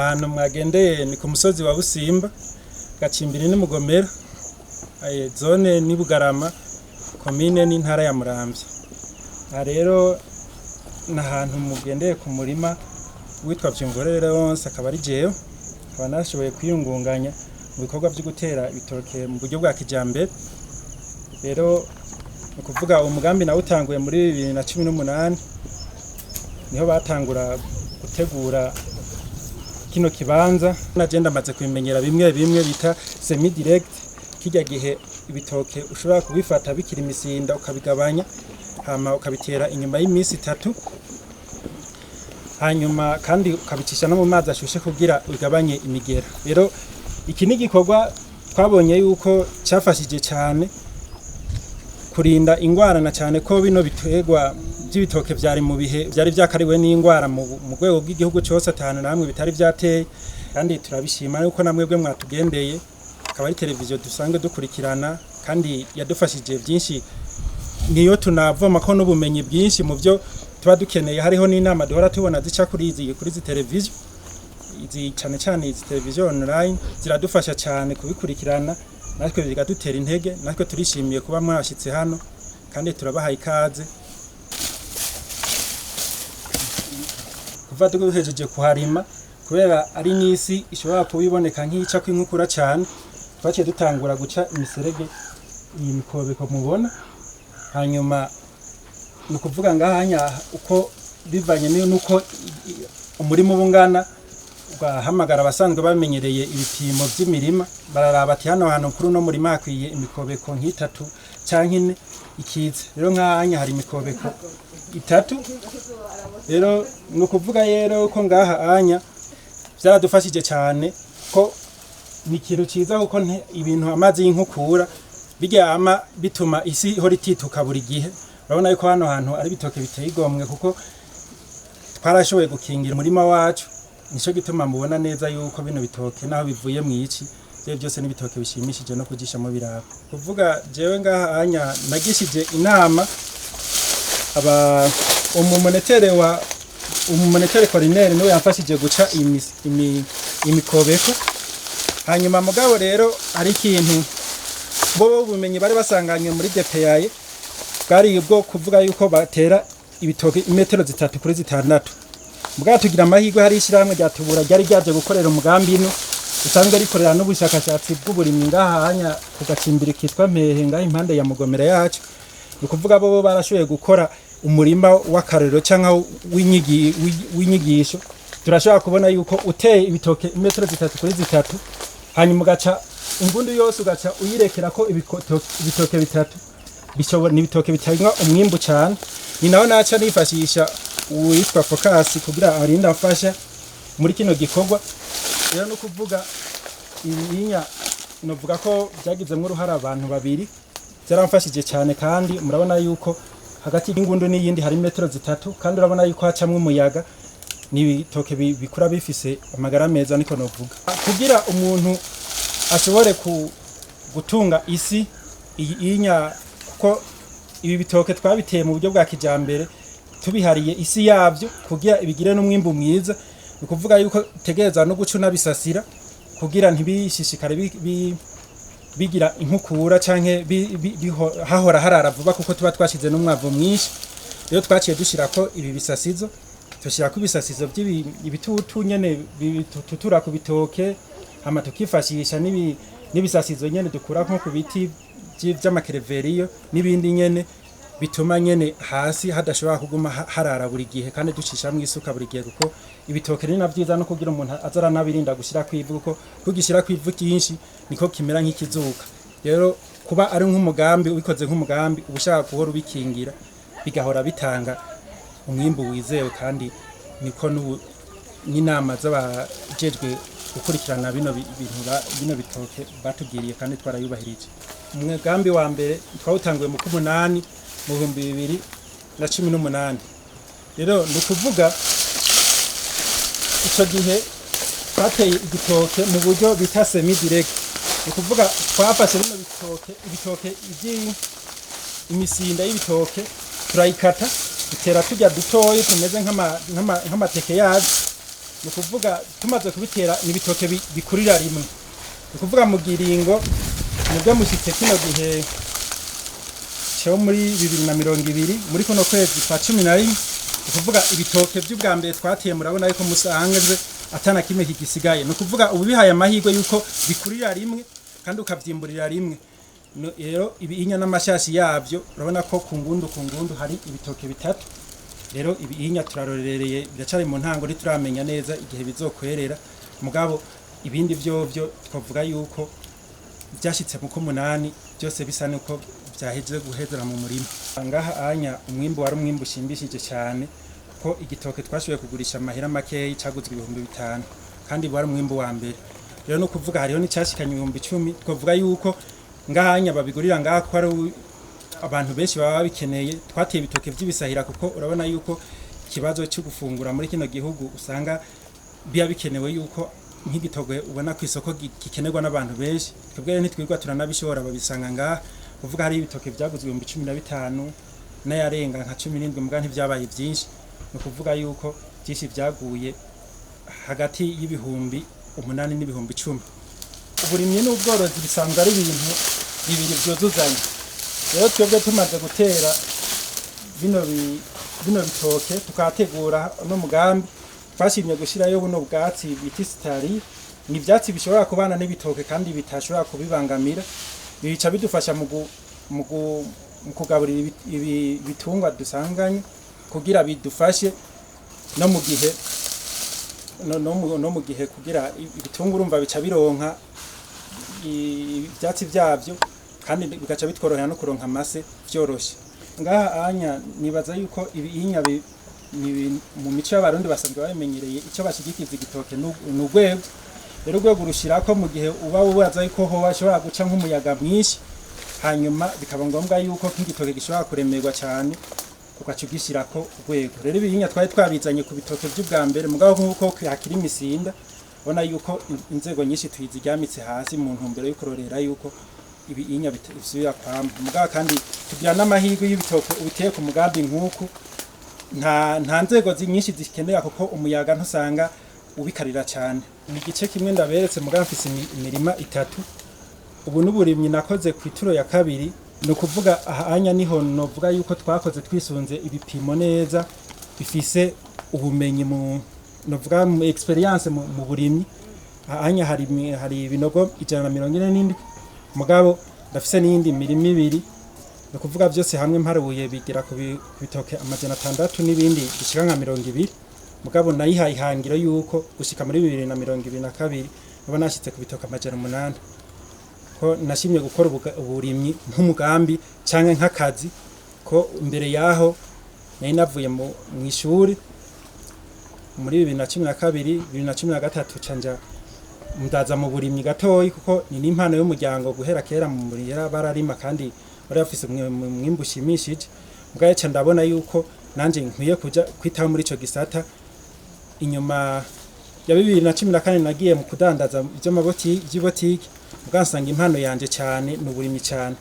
ahantu mwagendeye ni ku musozi wa Busimba gacimbiri n'Umugomera zone ni Bugarama komine n'intara ya Muramvya. Rero n'ahantu mugendeye ku murima witwa Mvyumvuhore Leonce akaba ari jewe abanashoboye kwiyungunganya mu bikorwa byo gutera ibitoke mu buryo bwa kijambere. Rero ukuvuga umugambi na utanguye muri 2018 niho batangura gutegura kino kibanza. Nagenda maze kwimenyera bimwe bita semi direct, kijya gihe ibitoke ushobora kubifata bikiri imisinda ukabigabanya hama ukabitera inyuma y'imisi 3 hanyuma kandi ukabicisha no mu mazi ashushe kugira ugabanye imigera. Rero iki ni gikorwa twabonye yuko cyafashije cyane kurinda ingwara na cyane ko bino biterwa by'ibitoke byari mu bihe byari byakariwe n'ingwara mu rwego bw'igihugu cyose atanu namwe bitari byateye. Kandi turabishima yuko namwebwe mwatugendeye, akaba ari televiziyo dusanzwe dukurikirana kandi yadufashije byinshi. Niyo tunavoma ko n'ubumenyi bwinshi mu byo tuba dukeneye. Hariho n'inama duhora tubona zica kuri izi televiziyo, izi cyane izi televiziyo online ziradufasha cyane kubikurikirana, natwe bigadutera intege. Natwe turishimiye kuba mwashitse hano kandi turabaha ikaze. Kuva duhejeje kuharima kubera ari n'isi ishobora kubiboneka nk'ica kw'inkukura cyane, twaciye dutangura guca imiserege iyi mikobeko mubona. Hanyuma nukuvuga ngahanya uko bivanye nuko umurimo ubungana ugahamagara abasanzwe bamenyereye ibipimo by'imirima, bararaba ati hano hantu kuri no murima hakwiye imikobeko nk'itatu canke 4 ikize. Rero nkahanya hari imikobeko 3. Rero nukuvuga rero ko ngaha anya byaradufashije cyane ko ni ikintu ciza kuko ibintu amazi y'inkukura biryama bituma isi hori tituka buri gihe. Urabona yuko hano hantu ari bitoke biteye igomwe kuko twarashoboye gukingira umurima wacu. Nico gituma mubona neza yuko bino bitoke naho bivuye mu iki byose ni bitoke bishimishije no kugisha mu birabo. Kuvuga jewe ngaha anya nagishije inama aba umumonetere coordinaire niwe yamfashije guca imikobeko. Hanyuma mugabo rero ari ikintu bo ubumenyi bari basanganywe muri DPAye bwari ubwo kuvuga yuko batera ibitoke imetero 3 kuri 6. Mbwa tugira amahirwe hari ishiramwe ryatubura ryari ryaje gukorera umugambi ino usanzwe rikorera n'ubushakashatsi bw'uburimyi ngahanya ku gacimbiri kitwa Mpehe ngaho impande ya Mugomera yacu. Ukuvuga bo barashoboye gukora umurima w'akarero canka w'inyigisho. Turashobora kubona yuko uteye ibitoke imetero 3 kuri 3 hanyuma ugaca ingundu yose ugaca uyirekera ko ibitoke 3 bishobora n'ibitoke bitanga umwimbu cyane. Ni naho naca nifashisha uwitwa focus kugira arinda afasha muri kino gikorwa. Rero no kuvuga ibinya novuga ko byagizemo uruhara abantu babiri byaramfashije cyane. Kandi murabona yuko hagati y'ingundu n'iyindi hari metero 3 kandi urabona yuko hacamwe umuyaga n'ibitoke bikura bifise amagara meza. Niko novuga kugira umuntu ashobore gutunga isi iyinya ko ibi bitoke twabiteye mu buryo bwa kijambere tubihariye isi yabyo kugira ibigire n'umwimbu mwiza. Ukuvuga yuko tegereza no gucuna bisasira kugira ntibishishikare bigira inkukura canke hahora harara vuba kuko tuba twashize n'umwavu mwinshi. Rero twaciye dushira ko ibi bisasizo, tushira ku bisasizo by'ibitutu nyene bitutura ku bitoke, hama tukifashisha n'ibisasizo nyene dukura nko ku biti by'amakereveriyo n'ibindi nyene bituma nyene hasi hadashobora kuguma harara buri gihe. Kandi ducisha mu isuka buri gihe kuko ibitoke ni navyiza no kugira umuntu azara nabirinda gushira kwivu kuko kugishira kwivu cyinshi niko kimera nk'ikizuka. Rero kuba ari nk'umugambi ubikoze nk'umugambi ubushaka kuhora ubikingira bigahora bitanga umwimbu wizewe. Kandi niko n'inama z'abajejwe gukurikirana bino bitoke batugiriye kandi twarayubahirije. Umugambi wa mbere twawutanguye mu 8 mu 2018. Rero nukuvuga ico gihe twateye igitoke mu buryo bita semi direct. Nukuvuga twafashe bino ibitoke imisinda y'ibitoke turayikata dutera tujya dutoye tumeze nk'amateke yazo. ni ukuvuga tumaze kubitera n'ibitoke bikurira rimwe, ni ukuvuga mu giringo nibwo mushyitse kino gihe cyo muri 2020 muri kuno kwezi kwa 11, ni ukuvuga ibitoke by'ubwa mbere twateye murabona yuko musanzwe atana kimwe kigisigaye, ni ukuvuga ubu bihaye amahirwe yuko bikurira rimwe kandi ukavyimburira rimwe. Rero ibihinya n'amashashi yabyo urabona ko ku ngundu hari ibitoke bitatu. Rero ibihinya turarorereye biracari mu ntango ntituramenya neza igihe bizokwerera, mugabo ibindi byo twavuga yuko byashitse mu 8 byose bisa nuko byaheje guhezera mu murima. Ngaha anya umwimbo wari umwimbo ushimishije cyane ko igitoke twashoboye kugurisha amahera makeyi caguzwe 5,000 kandi wari umwimbo wa mbere. Rero no kuvuga hariho n'icashikanye 10,000 twavuga yuko ngahanya babigurira ngaha ko ari abantu benshi baba bikeneye. Twateye ibitoke by'ibisahira kuko urabona yuko ikibazo cyo gufungura muri kino gihugu usanga biya bikenewe yuko nk'igitoke ubona ku isoko gikenerwa n'abantu benshi. Twebwe ntitwirwa turanabishora babisanga ngaha, kuvuga hari ibitoke byaguzwe 15,000 n'ayarenga nka 17 muga ntivyabaye byinshi, no kuvuga yuko byinshi byaguye hagati y'ibihumbi 8 n'ibihumbi 10. Uburimyi n'ubworozi bisanzwe ari ibintu bibiri byuzuzanya. Rero twebwe tumaze gutera bino bitoke tukategura no mugambi twashimye gushirayo buno bwatsi bita sitari. Ni byatsi bishobora kubana n'ibitoke kandi bitashobora kubibangamira, bica bidufasha mu kugaburira ibitungwa dusanganye kugira bidufashe no mu gihe no mu gihe kugira ibitungwa urumva bica bironka ibyatsi byabyo kandi bigaca bitworohera no kuronka amase byoroshe. Ngaha anya nibaza yuko ibihinya mu mico y'abarundi basanzwe bamenyereye icyo bashigikiza igitoke n'ugwego. Rero ugwego rushirako mu gihe uba ubaza yuko ho bashobora guca nk'umuyaga mwinshi, hanyuma bikaba ngombwa yuko nk'igitoke gishobora kuremerwa cyane ugaca ugishirako ugwego. Rero ibihinya twari twabizanye ku bitoke by'ubwa mbere, mugabo nk'uko hakiri imisinda bona yuko inzego nyinshi tuyiziryamitse hasi mu ntumbero yo kurorera yuko ibihinya bisubira kwama. Mugabo kandi tugira n'amahirwe y'ibitoke ubiteye ku mugambi nk'uku nta nzego nyinshi zikenera kuko umuyaga ntusanga ubikarira cyane. Ni igice kimwe ndaberetse mugabo mfise imirima 3. Ubu n'uburimyi nakoze ku ituro ya kabiri, no kuvuga ahanya niho novuga yuko twakoze twisunze ibipimo neza bifise ubumenyi novuga mu experience mu burimyi. Ahanya hari ibinogo 147 mugabo ndafise n'indi mirima 2, no kuvuga byose hamwe mparuye bigira ku bitoke 600 n'ibindi bishika nka 20. Mugabo nayihaye ihangiro yuko gushika muri 2022 baba nashitse ku bitoke 800 ko nashimye gukora uburimyi nk'umugambi canke nk'akazi ko imbere yaho nari navuye mu ishuri muri 2012 2013 canja ndaza mu burimyi gatoyi kuko ni n'impano y'umuryango guhera kera mu murira bararima kandi bari bafise umwimbu ushimishije. Mugabo ca ndabona yuko nanje nkwiye kuja kwitaho muri ico gisata. Inyuma ya 2014 nagiye mu kudandaza iby'amabotiki, mugabo nsanga impano yanje cyane n'uburimyi cyane.